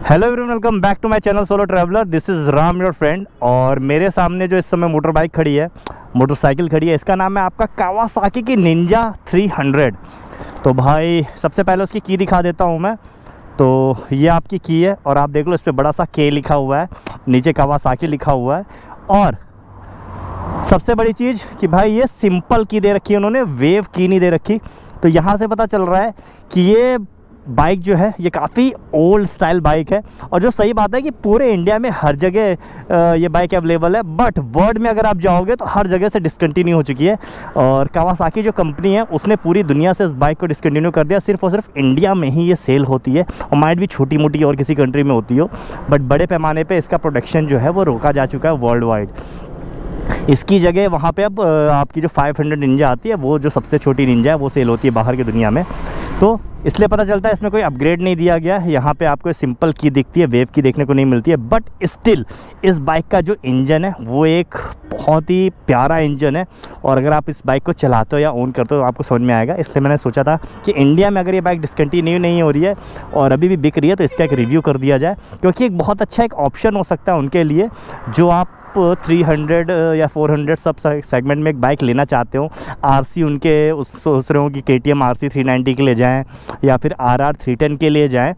Hello everyone, welcome back to my channel solo traveller. This is Ram your friend. और मेरे सामने जो इस समय मोटर बाइक खड़ी है, मोटरसाइकिल खड़ी है, इसका नाम है आपका कावासाकी की निंजा 300। तो भाई सबसे पहले उसकी की दिखा देता हूँ मैं। तो ये आपकी की है और आप देख लो इस पर बड़ा सा के लिखा हुआ है, नीचे कावासाकी लिखा हुआ है। और सबसे बड़ी चीज़ कि भाई ये सिंपल की दे रखी है उन्होंने, वेव की नहीं दे रखी। तो यहाँ से पता चल रहा है कि ये बाइक जो है ये काफ़ी ओल्ड स्टाइल बाइक है। और जो सही बात है कि पूरे इंडिया में हर जगह ये बाइक अवेलेबल है, बट वर्ल्ड में अगर आप जाओगे तो हर जगह से डिसकंटिन्यू हो चुकी है। और कावासाकी जो कंपनी है उसने पूरी दुनिया से इस बाइक को डिसकंटिन्यू कर दिया। सिर्फ और सिर्फ इंडिया में ही ये सेल होती है, और माइट भी छोटी मोटी और किसी कंट्री में होती हो, बट बड़े पैमाने पर इसका प्रोडक्शन जो है वो रोका जा चुका है वर्ल्ड वाइड। इसकी जगह वहाँ पे अब आपकी जो 500 निंजा आती है, वो जो सबसे छोटी निंजा है वो सेल होती है बाहर की दुनिया में। तो इसलिए पता चलता है इसमें कोई अपग्रेड नहीं दिया गया है। यहाँ पे आपको सिंपल की दिखती है, वेव की देखने को नहीं मिलती है। बट स्टिल इस बाइक का जो इंजन है वो एक बहुत ही प्यारा इंजन है। और अगर आप इस बाइक को चलाते हो या ओन करते हो तो आपको समझ में आएगा। इसलिए मैंने सोचा था कि इंडिया में अगर ये बाइक डिसकंटिन्यू नहीं हो रही है और अभी भी बिक रही है तो इसका एक रिव्यू कर दिया जाए, क्योंकि एक बहुत अच्छा एक ऑप्शन हो सकता है उनके लिए जो आप 300 या 400 सब सेगमेंट में एक बाइक लेना चाहते हो। आरसी उनके उस सोच रहे हो कि KTM RC 390 के लिए जाएं, या फिर RR 310 के लिए जाएं,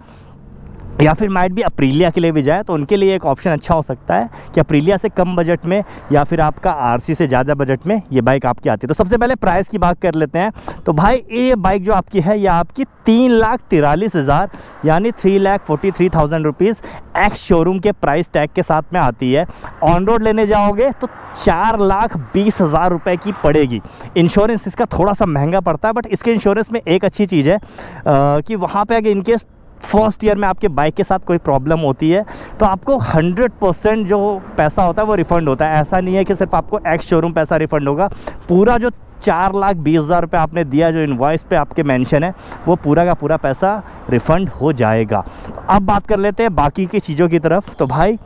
या फिर माइट भी अप्रीलिया के लिए भी जाए, तो उनके लिए एक ऑप्शन अच्छा हो सकता है कि अप्रीलिया से कम बजट में या फिर आपका RC से ज़्यादा बजट में ये बाइक आपकी आती है। तो सबसे पहले प्राइस की बात कर लेते हैं। तो भाई ये बाइक जो आपकी है ये आपकी 3,43,000 यानी 3,43,000 रुपीज़ एक्स शोरूम के प्राइस टैग के साथ में आती है। ऑन रोड लेने जाओगे तो 4,20,000 रुपये की पड़ेगी। इंश्योरेंस इसका थोड़ा सा महंगा पड़ता है, बट इसके इंश्योरेंस में एक अच्छी चीज़ है कि वहाँ पर अगर इनकेस फर्स्ट ईयर में आपके बाइक के साथ कोई प्रॉब्लम होती है तो आपको 100% जो पैसा होता है वो रिफ़ंड होता है। ऐसा नहीं है कि सिर्फ आपको एक्स शोरूम पैसा रिफ़ंड होगा, पूरा जो 4,20,000 रुपये आपने दिया जो इनवॉइस पे आपके मेंशन है वो पूरा का पूरा पैसा रिफ़ंड हो जाएगा। तो अब बात कर लेते हैं बाकी की चीज़ों की तरफ। तो भाई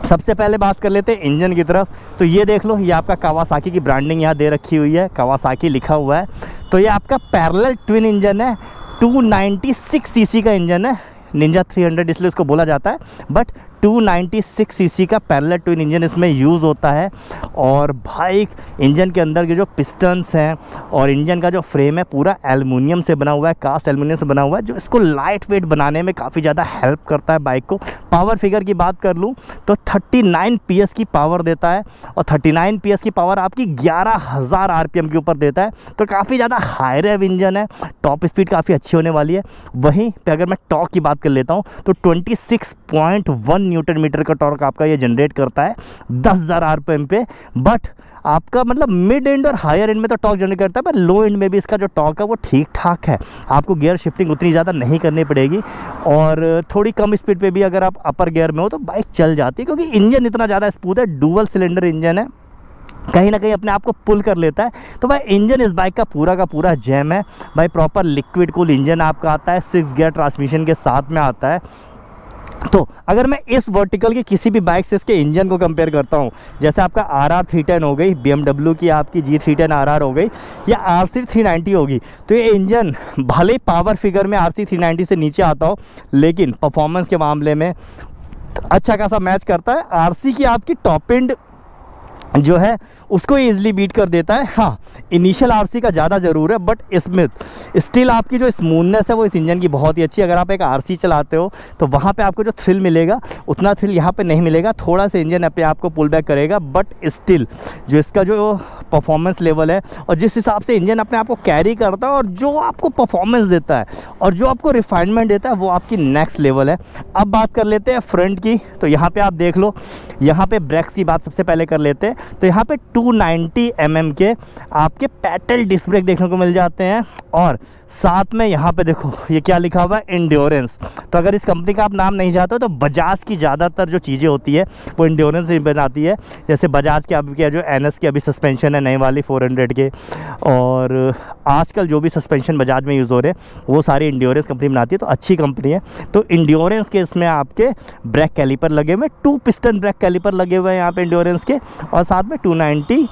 सबसे पहले बात कर लेते हैं इंजन की तरफ। तो ये देख लो, ये आपका कावासाकी की ब्रांडिंग यहाँ दे रखी हुई है, कावासाकी लिखा हुआ है। तो ये आपका पैरेलल ट्विन इंजन है, 296 सीसी का इंजन है। निंजा 300 इसलिए इसको बोला जाता है, बट 296 सीसी का पैरेलल ट्विन इंजन इसमें यूज़ होता है। और भाई इंजन के अंदर के जो पिस्टन्स हैं और इंजन का जो फ्रेम है पूरा एल्युमिनियम से बना हुआ है, कास्ट एल्युमिनियम से बना हुआ है, जो इसको लाइट वेट बनाने में काफ़ी ज़्यादा हेल्प करता है बाइक को। पावर फिगर की बात कर लूँ तो 39 PS की पावर देता है, और 39 PS की पावर आपकी 11,000 RPM के ऊपर देता है। तो काफ़ी ज़्यादा हाई रेव इंजन है, टॉप स्पीड काफ़ी अच्छी होने वाली है। वहीं पे अगर मैं टॉर्क की बात कर लेता हूँ तो 26.1 न्यूटन मीटर का टॉर्क आपका ये जनरेट करता है 10,000 RPM पे। बट आपका मतलब मिड एंड और हायर एंड में तो टॉर्क जनरेट करता है, पर लो एंड में भी इसका जो टॉर्क है वो ठीक ठाक है। आपको गियर शिफ्टिंग उतनी ज़्यादा नहीं करनी पड़ेगी, और थोड़ी कम स्पीड पे भी अगर आप अपर गियर में हो तो बाइक चल जाती है, क्योंकि इंजन इतना ज़्यादा स्मूथ है। डुअल सिलेंडर इंजन है, कहीं ना कहीं अपने आप को पुल कर लेता है। तो भाई इंजन इस बाइक का पूरा जैम है भाई। प्रॉपर लिक्विड कूल इंजन आपका आता है, 6 गियर ट्रांसमिशन के साथ में आता है। तो अगर मैं इस वर्टिकल की किसी भी बाइक से इसके इंजन को कंपेयर करता हूँ, जैसे आपका RR 310 हो गई, BMW की आपकी G310 RR हो गई, या RC 390 होगी, तो ये इंजन भले ही पावर फिगर में RC 390 से नीचे आता हो, लेकिन परफॉर्मेंस के मामले में अच्छा खासा मैच करता है। RC की आपकी टॉप एंड जो है उसको ईजिली बीट कर देता है। हाँ, इनिशियल RC का ज़्यादा ज़रूर है, बट स्मिथ स्टिल आपकी जो स्मूथनेस है वो इस इंजन की बहुत ही अच्छी है। अगर आप एक RC चलाते हो तो वहाँ पे आपको जो थ्रिल मिलेगा उतना थ्रिल यहाँ पे नहीं मिलेगा। थोड़ा सा इंजन अपने आप को पुल बैक करेगा, बट स्टिल जो इसका जो परफॉर्मेंस लेवल है और जिस हिसाब से इंजन अपने आप को कैरी करता है और जो आपको परफॉर्मेंस देता है और जो आपको रिफाइनमेंट देता है वो आपकी नेक्स्ट लेवल है। अब बात कर लेते हैं फ्रंट की। तो यहाँ पे आप देख लो, यहाँ पे ब्रेक्स की बात सबसे पहले कर लेते हैं। तो यहाँ पे 290 mm के आपके पैडल डिस्क ब्रेक देखने को मिल जाते हैं, और साथ में यहाँ पे देखो ये क्या लिखा हुआ है, इंड्योरेंस। तो अगर इस कंपनी का आप नाम नहीं जानते हो तो बजाज की ज़्यादातर जो चीज़ें होती है वो इंड्योरेंस ही बनाती है। जैसे बजाज के अभी क्या जो NS की अभी सस्पेंशन है नई वाली 400 के, और आजकल जो भी सस्पेंशन बजाज में यूज़ हो रहे हैं वो सारी इंड्योरेंस कंपनी बनाती है। तो अच्छी कंपनी है। तो इंड्योरेंस के इसमें आपके ब्रेक कैलिपर लगे हुए, 2 पिस्टन ब्रेक कैलिपर लगे हुए हैं यहाँ पे इंड्योरेंस के, और साथ में 290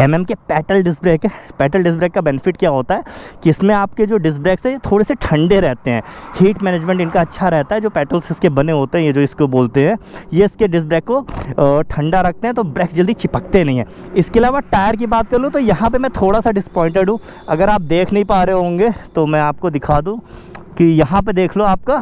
MM के पेटल डिस्क ब्रेक है। पेटल डिस्क ब्रेक का बेनिफिट क्या होता है कि इसमें आपके जो डिस्क ब्रेक्स हैं ये थोड़े से ठंडे रहते हैं, हीट मैनेजमेंट इनका अच्छा रहता है। जो पेटल्स इसके बने होते हैं, ये जो इसको बोलते हैं, ये इसके डिस्क ब्रेक को ठंडा रखते हैं, तो ब्रेक्स जल्दी चिपकते नहीं हैं। इसके अलावा टायर की बात कर लूँ तो यहाँ पर मैं थोड़ा सा डिसपॉइंटेड हूँ। अगर आप देख नहीं पा रहे होंगे तो मैं आपको दिखा दूँ कि यहाँ पे देख लो आपका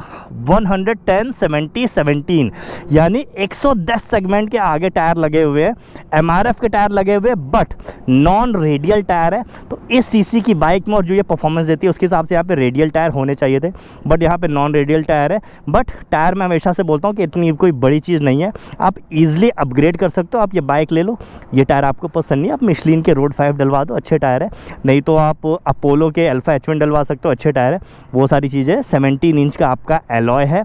110 70 17 यानी 110 सेगमेंट के आगे टायर लगे हुए हैं, MRF के टायर लगे हुए हैं, बट नॉन रेडियल टायर है। तो इस सीसी की बाइक में और जो ये परफॉर्मेंस देती है उसके हिसाब से यहाँ पे रेडियल टायर होने चाहिए थे, बट यहाँ पे नॉन रेडियल टायर है। बट टायर मैं हमेशा से बोलता हूँ कि इतनी कोई बड़ी चीज़ नहीं है, आप ईजिली अपग्रेड कर सकते हो। आप ये बाइक ले लो, ये टायर आपको पसंद नहीं है, आप मिशलिन के रोड 5 डलवा दो, अच्छे टायर है। नहीं तो आप अपोलो के अल्फा H1 डलवा सकते हो, अच्छे टायर है। वो सारी चीज़ें 17 इंच का आपका एलॉय है।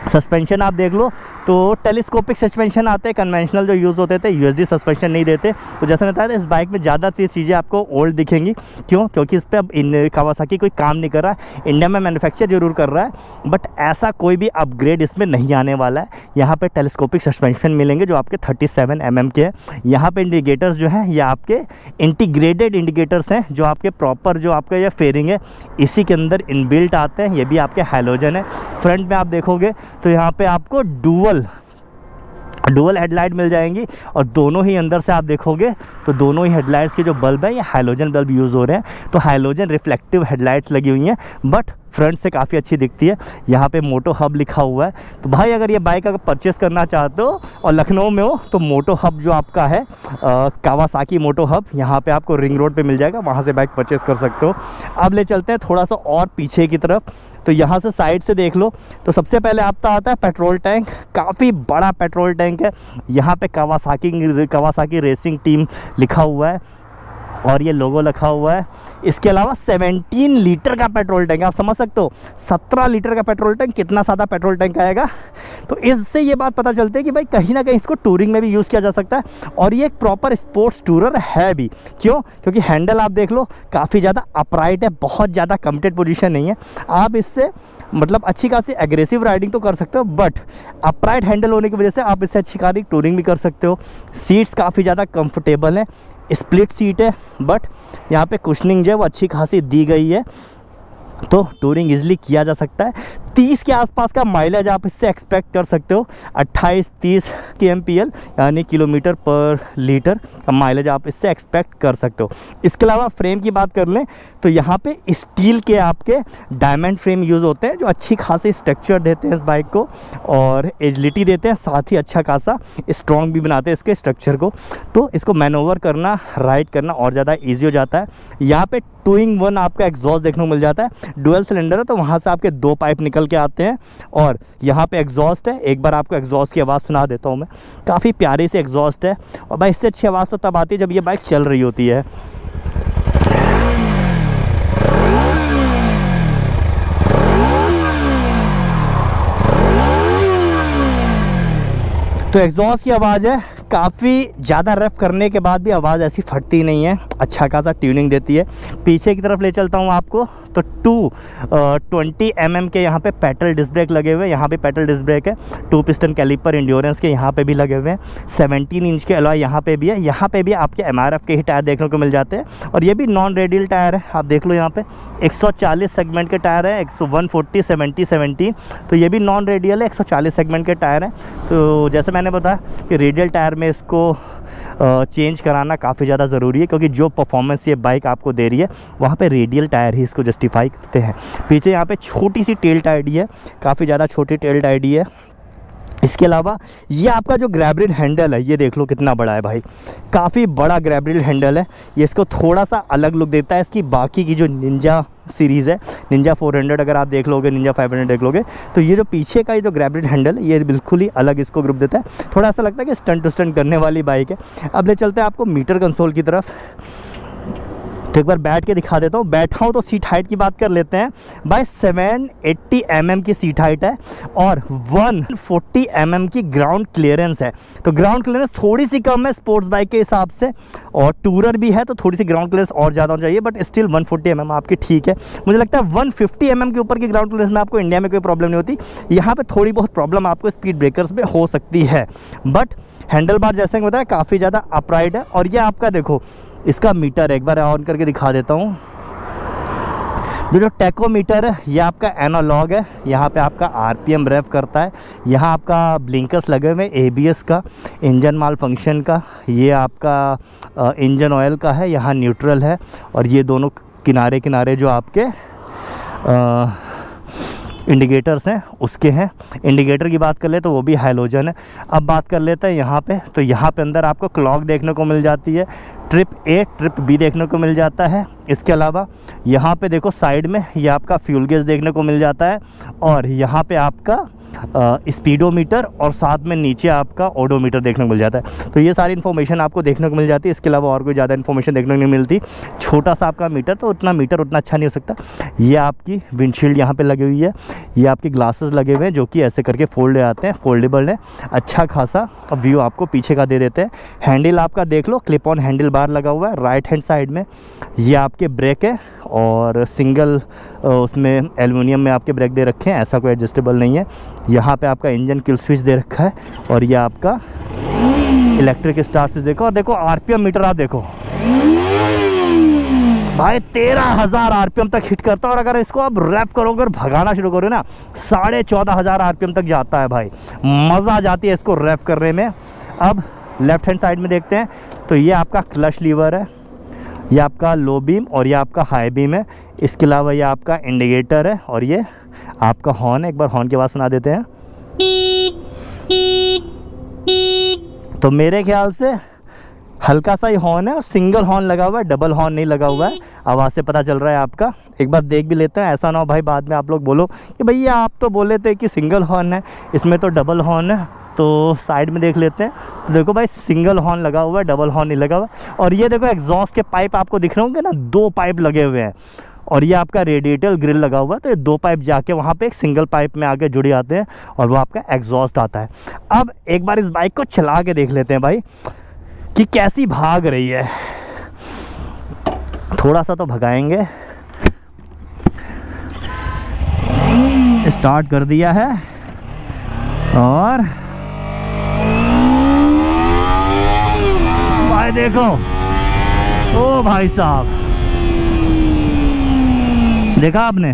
सस्पेंशन आप देख लो तो टेलीस्कोपिक सस्पेंशन आते हैं, कन्वेंशनल जो यूज़ होते थे USD सस्पेंशन नहीं देते। तो जैसे मैं बताया था, इस बाइक में ज़्यादातर चीज़ें आपको ओल्ड दिखेंगी। क्यों? क्योंकि इस पर अब कावासाकी कोई काम नहीं कर रहा है, इंडिया में मैन्युफैक्चर जरूर कर रहा है, बट ऐसा कोई भी अपग्रेड इसमें नहीं आने वाला है। यहाँ पे टेलीस्कोपिक सस्पेंशन मिलेंगे जो आपके 37 mm के हैं। यहाँ पे इंडिकेटर्स जो हैं ये आपके इंटीग्रेटेड इंडिकेटर्स हैं, जो आपके प्रॉपर जो आपका ये फेयरिंग है इसी के अंदर इनबिल्ट आते हैं। ये भी आपके हैलोजन है। फ्रंट में आप देखोगे तो यहाँ पे आपको डुअल हेडलाइट मिल जाएंगी, और दोनों ही अंदर से आप देखोगे तो दोनों ही हेडलाइट्स के जो बल्ब है ये हैलोजन बल्ब यूज़ हो रहे हैं। तो हैलोजन रिफ्लेक्टिव हेडलाइट्स लगी हुई हैं, बट फ्रंट से काफ़ी अच्छी दिखती है। यहाँ पे मोटो हब लिखा हुआ है। तो भाई अगर ये बाइक अगर परचेज़ करना चाहते हो और लखनऊ में हो तो मोटो हब जो आपका है कावासाकी मोटो हब, यहाँ पे आपको रिंग रोड पे मिल जाएगा, वहाँ से बाइक परचेज़ कर सकते हो। अब ले चलते हैं थोड़ा सा और पीछे की तरफ। तो यहाँ से साइड से देख लो तो सबसे पहले आपका आता है पेट्रोल टैंक। काफ़ी बड़ा पेट्रोल टैंक है। यहाँ पे कावासाकी रेसिंग टीम लिखा हुआ है और ये लोगो लिखा हुआ है। इसके अलावा 17 लीटर का पेट्रोल टैंक, आप समझ सकते हो 17 लीटर का पेट्रोल टैंक कितना सादा पेट्रोल टैंक आएगा। तो इससे ये बात पता चलती है कि भाई कहीं ना कहीं इसको टूरिंग में भी यूज़ किया जा सकता है, और ये एक प्रॉपर स्पोर्ट्स टूरर है भी। क्यों? क्योंकि हैंडल आप देख लो काफ़ी ज़्यादा अपराइट है, बहुत ज़्यादा कमिटेड पोजीशन नहीं है। आप इससे मतलब अच्छी खासी एग्रेसिव राइडिंग तो कर सकते हो, बट अपराइट हैंडल होने की वजह से आप इससे अच्छी खासी टूरिंग भी कर सकते हो। सीट्स काफ़ी ज़्यादा कंफर्टेबल हैं, स्प्लिट सीट है, बट यहाँ पे कुशनिंग जो है वो अच्छी खासी दी गई है, तो टूरिंग इजीली किया जा सकता है। 30 के आसपास का माइलेज आप इससे एक्सपेक्ट कर सकते हो। 28-30 kmpl यानी किलोमीटर पर लीटर का माइलेज आप इससे एक्सपेक्ट कर सकते हो। इसके अलावा फ्रेम की बात कर लें तो यहाँ पे स्टील के आपके डायमंड फ्रेम यूज़ होते हैं, जो अच्छी खासी स्ट्रक्चर देते हैं इस बाइक को और एजिलिटी देते हैं, साथ ही अच्छा खासा स्ट्रॉन्ग भी बनाते हैं इसके स्ट्रक्चर को। तो इसको मैनोवर करना, राइड करना और ज़्यादा ईजी हो जाता है। यहाँ पे 2-in-1 आपका एग्जॉस्ट देखने को मिल जाता है। डुअल सिलेंडर है तो वहाँ से आपके 2 पाइप निकल के आते हैं, और यहाँ पे एग्जॉस्ट है। एक बार आपको एग्जॉस्ट की आवाज़ सुना देता हूँ मैं। काफ़ी प्यारी सी एग्जॉस्ट है, और भाई इससे अच्छी आवाज़ तो तब आती है जब ये बाइक चल रही होती है। तो एग्जॉस्ट की आवाज़ है, काफ़ी ज़्यादा रफ करने के बाद भी आवाज़ ऐसी फटती नहीं है, अच्छा खासा ट्यूनिंग देती है। पीछे की तरफ ले चलता हूँ आपको तो 220 mm के यहाँ पे पेटल डिस्क ब्रेक लगे हुए हैं। यहाँ पे पेटल डिस्क ब्रेक है, 2 पिस्टन कैलिपर इंड्योरेंस के यहाँ पे भी लगे हुए हैं। 17 इंच के अलॉय यहाँ पे भी है। यहाँ पे भी आपके MRF के ही टायर देखने को मिल जाते हैं, और ये भी नॉन रेडियल टायर है। आप देख लो यहाँ पे 140 सेगमेंट के टायर है, 140 70 17, तो ये भी नॉन रेडियल है, 140 सेगमेंट के टायर हैं। तो जैसे मैंने बताया कि रेडियल टायर में इसको चेंज कराना काफ़ी ज़्यादा ज़रूरी है, क्योंकि जो परफॉर्मेंस ये बाइक आपको दे रही है वहाँ पे रेडियल टायर ही इसको जस्टिफाई करते हैं। पीछे यहाँ पे छोटी सी टेल टाइडी है, काफ़ी ज़्यादा छोटी टेल टाइडी है। इसके अलावा ये आपका जो ग्रैब रेल हैंडल है, ये देख लो कितना बड़ा है भाई, काफ़ी बड़ा ग्रैब रेल हैंडल है। ये इसको थोड़ा सा अलग लुक देता है इसकी बाकी की जो निंजा सीरीज़ है। निंजा 400 अगर आप देख लोगे, निंजा 500 देख लोगे, तो ये जो पीछे का ये जो ग्रैब रेल हैंडल है ये बिल्कुल ही अलग इसको ग्रुप देता है। थोड़ा सा लगता है कि स्टंट टू स्टंट करने वाली बाइक है। अब ले चलते हैं आपको मीटर कंसोल की तरफ। तो एक बार बैठ के दिखा देता हूँ। बैठा हूँ तो सीट हाइट की बात कर लेते हैं भाई। 780 mm की सीट हाइट है और 140 mm की ग्राउंड क्लियरेंस है। तो ग्राउंड क्लियरेंस थोड़ी सी कम है स्पोर्ट्स बाइक के हिसाब से, और टूरर भी है तो थोड़ी सी ग्राउंड क्लियरेंस और ज़्यादा होना चाहिए, बट स्टिल 140 mm आपकी ठीक है। मुझे लगता है 150 mm के ऊपर की ग्राउंड क्लियरेंस में आपको इंडिया में कोई प्रॉब्लम नहीं होती। यहाँ पर थोड़ी बहुत प्रॉब्लम आपको स्पीड ब्रेकर्स में हो सकती है, बट हैंडल बार जैसे कि बताया काफ़ी ज़्यादा अपराइट है। और ये आपका देखो इसका मीटर एक बार ऑन करके दिखा देता हूँ। जो टैकोमीटर है ये आपका एनालॉग है। यहाँ पे आपका आरपीएम रेफ करता है। यहाँ आपका ब्लिंकर्स लगे हुए हैं एबीएस का, इंजन माल फंक्शन का, ये आपका इंजन ऑयल का है, यहाँ न्यूट्रल है, और ये दोनों किनारे किनारे जो आपके इंडिकेटर्स हैं उसके हैं। इंडिकेटर की बात कर ले तो वो भी हैलोजन है। अब बात कर लेते हैं यहाँ पे, तो यहाँ पे अंदर आपको क्लॉक देखने को मिल जाती है, ट्रिप ए ट्रिप बी देखने को मिल जाता है। इसके अलावा यहाँ पे देखो साइड में ये आपका फ्यूल गेज देखने को मिल जाता है, और यहाँ पे आपका स्पीडोमीटर और साथ में नीचे आपका ओडोमीटर देखने को मिल जाता है। तो ये सारी इन्फॉर्मेशन आपको देखने को मिल जाती है। इसके अलावा और कोई ज़्यादा इन्फॉर्मेशन देखने को नहीं मिलती। छोटा सा आपका मीटर, तो उतना अच्छा नहीं हो सकता। ये आपकी विंडशील्ड यहाँ पे लगी हुई है, ये आपके ग्लासेस लगे हुए हैं जो कि ऐसे करके फोल्ड आते हैं, फोल्डेबल है। अच्छा खासा व्यू आपको पीछे का दे देते हैं। हैंडल आपका देख लो, क्लिप ऑन हैंडल बार लगा हुआ है राइट हैंड साइड में। ये आपके ब्रेक है और सिंगल उसमें एल्युमिनियम में आपके ब्रेक दे रखे हैं, ऐसा कोई एडजस्टेबल नहीं है। यहाँ पे आपका इंजन किल स्विच दे रखा है, और ये आपका इलेक्ट्रिक स्टार्ट स्विच देखो। और देखो आरपीएम मीटर आप देखो भाई 13,000 आरपीएम तक हिट करता है। और अगर इसको आप रैप करोगे और भगाना शुरू करोगे ना 14,500 आरपीएम तक जाता है भाई। मज़ा आ जाती है इसको रैप करने में। अब लेफ्ट हैंड साइड में देखते हैं, तो ये आपका क्लच लीवर है, ये आपका लो बीम और ये आपका हाई बीम है। इसके अलावा ये आपका इंडिकेटर है और ये आपका हॉर्न है। एक बार हॉर्न की आवाज़ सुना देते हैं। तो मेरे ख्याल से हल्का सा ही हॉर्न है, और सिंगल हॉर्न लगा हुआ है, डबल हॉर्न नहीं लगा हुआ है। आवाज़ से पता चल रहा है आपका। एक बार देख भी लेते हैं, ऐसा ना हो भाई बाद में आप लोग बोलो कि भैया आप तो बोले थे कि सिंगल हॉर्न है, इसमें तो डबल हॉर्न है। तो साइड में देख लेते हैं, तो देखो भाई सिंगल हॉर्न लगा हुआ है, डबल हॉर्न नहीं लगा हुआ। और ये देखो एग्जॉस्ट के पाइप आपको दिख रहे होंगे ना, 2 पाइप लगे हुए हैं, और ये आपका रेडिएटर ग्रिल लगा हुआ है। तो ये 2 पाइप जाके वहाँ पे एक सिंगल पाइप में आके जुड़े आते हैं, और वो आपका एग्जॉस्ट आता है। अब एक बार इस बाइक को चला के देख लेते हैं भाई कि कैसी भाग रही है। थोड़ा सा तो भगाएंगे। स्टार्ट कर दिया है, और भाई देखो, ओ भाई साहब देखा आपने,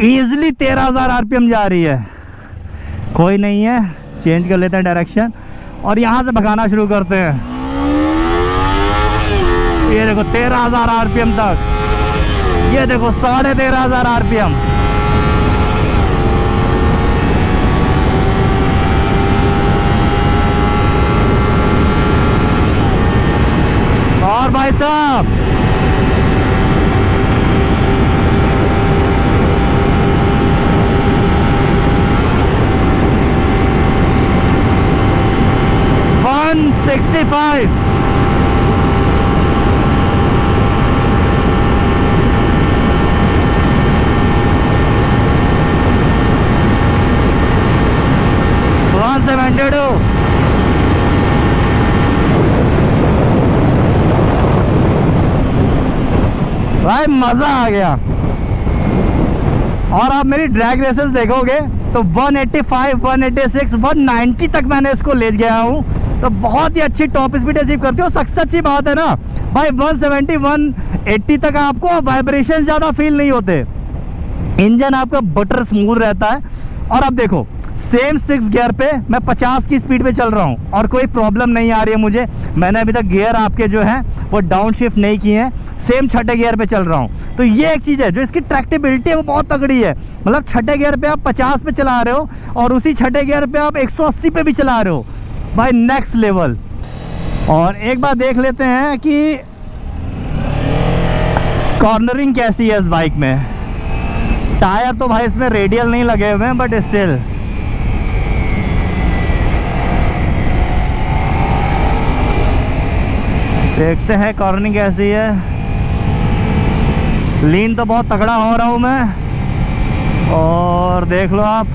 इजीली 13,000 आरपीएम जा रही है। कोई नहीं है, चेंज कर लेते हैं डायरेक्शन और यहाँ से भगाना शुरू करते हैं। ये देखो 13,000 आरपीएम तक, ये देखो 13,500 आरपीएम। और भाई साहब $165। भाई मज़ा आ गया। और आप मेरी ड्रैग रेसेस देखोगे तो 185, 186, 190 तक मैंने इसको ले गया हूँ। तो बहुत ही अच्छी टॉप स्पीड अचीव करते हो। सबसे अच्छी बात है ना भाई, 170, 180 तक आपको वाइब्रेशन ज़्यादा फील नहीं होते। इंजन आपका बटर स्मूथ रहता है। और अब देखो सेम 6 गियर पे मैं 50 की स्पीड पे चल रहा हूँ और कोई प्रॉब्लम नहीं आ रही है मुझे। मैंने अभी तक गियर आपके जो हैं वो डाउन शिफ्ट नहीं किए हैं, सेम 6ठे गियर पे चल रहा हूँ। तो ये एक चीज़ है जो इसकी ट्रैक्टेबिलिटी है वो बहुत तगड़ी है। मतलब 6ठे गियर पे आप 50 पे चला रहे हो और उसी 6ठे गियर पे आप 180 पे भी चला रहे हो भाई, नेक्स्ट लेवल। और एक बार देख लेते हैं कि कॉर्नरिंग कैसी है इस बाइक में। टायर तो भाई इसमें रेडियल नहीं लगे हुए हैं, बट स्टिल देखते हैं कॉर्नरिंग कैसी है। लीन तो बहुत तगड़ा हो रहा हूँ मैं। और देख लो आप,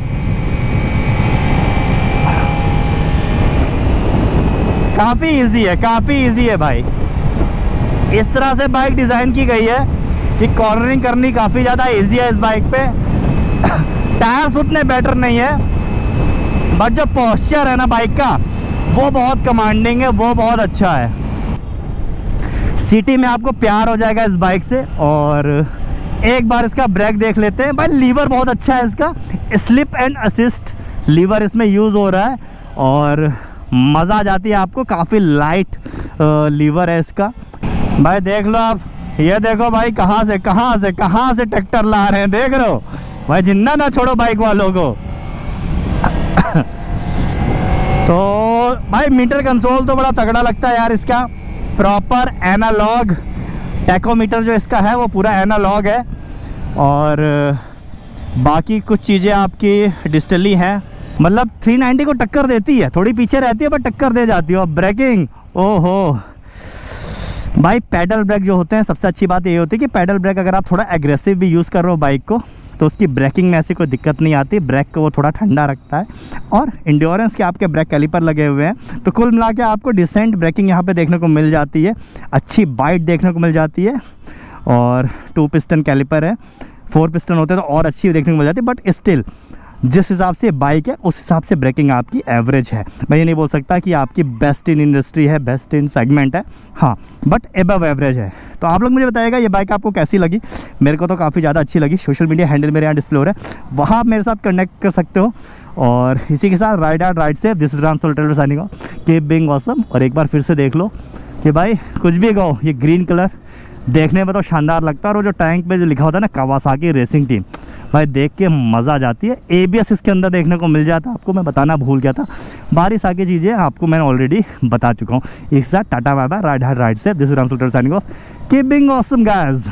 काफ़ी इजी है, काफ़ी इजी है भाई। इस तरह से बाइक डिज़ाइन की गई है कि कॉर्नरिंग करनी काफ़ी ज़्यादा इजी है इस बाइक पे। टायर्स उतने बेटर नहीं है, बट जो पोस्चर है ना बाइक का, वो बहुत कमांडिंग है, वो बहुत अच्छा है। सिटी में आपको प्यार हो जाएगा इस बाइक से। और एक बार इसका ब्रेक देख लेते हैं भाई। लीवर बहुत अच्छा है इसका, स्लिप एंड असिस्ट लीवर इसमें यूज़ हो रहा है और मज़ा आ जाती है आपको। काफ़ी लाइट लीवर है इसका भाई। देख लो आप, ये देखो भाई कहाँ से ट्रैक्टर ला रहे हैं, देख रहे हो भाई। जिंदा ना छोड़ो बाइक वालों को। तो भाई मीटर कंसोल तो बड़ा तगड़ा लगता है यार इसका। प्रॉपर एनालॉग टैकोमीटर जो इसका है वो पूरा एनालॉग है। और बाकी कुछ चीज़ें आपकी डिजिटली हैं, मतलब 390 को टक्कर देती है। थोड़ी पीछे रहती है पर टक्कर दे जाती है। और ब्रेकिंग, ओहो भाई, पैडल ब्रेक जो होते हैं, सबसे अच्छी बात ये होती है कि पैडल ब्रेक अगर आप थोड़ा एग्रेसिव भी यूज़ कर रहे हो बाइक को, तो उसकी ब्रेकिंग में ऐसी कोई दिक्कत नहीं आती। ब्रेक को वो थोड़ा ठंडा रखता है। और इंड्योरेंस के आपके ब्रेक कैलिपर लगे हुए हैं, तो कुल मिला के आपको डिसेंट ब्रेकिंग यहाँ पे देखने को मिल जाती है। अच्छी बाइट देखने को मिल जाती है। और 2 पिस्टन कैलिपर है, 4 पिस्टन होते हैं तो और अच्छी देखने को मिल जाती है। बट स्टिल जिस हिसाब से बाइक है उस हिसाब से ब्रेकिंग आपकी एवरेज है। मैं ये नहीं बोल सकता कि आपकी बेस्ट इन इंडस्ट्री है, बेस्ट इन सेगमेंट है, हाँ, बट एबव एवरेज है। तो आप लोग मुझे बताइएगा ये बाइक आपको कैसी लगी। मेरे को तो काफ़ी ज़्यादा अच्छी लगी। सोशल मीडिया हैंडल मेरे यहाँ डिस्प्ले हो रहा है, वहाँ आप मेरे साथ कनेक्ट कर सकते हो। और इसी के साथ राइड आउट राइड से, this is Ram solo traveller signing off, keep being awesome. और एक बार फिर से देख लो कि भाई कुछ भी कहो, ये ग्रीन कलर देखने में तो शानदार लगता है। और वो जो टैंक पे जो लिखा होता है ना कावासाकी रेसिंग टीम, भाई देख के मज़ा आ जाती है। ABS इसके अंदर देखने को मिल जाता है, आपको मैं बताना भूल गया था। बारी सारी चीज़ें आपको मैंने ऑलरेडी बता चुका हूँ। एक साथ tata bye bye, ride hard ride से, this is Ram solo traveller signing off, keep being awesome guys.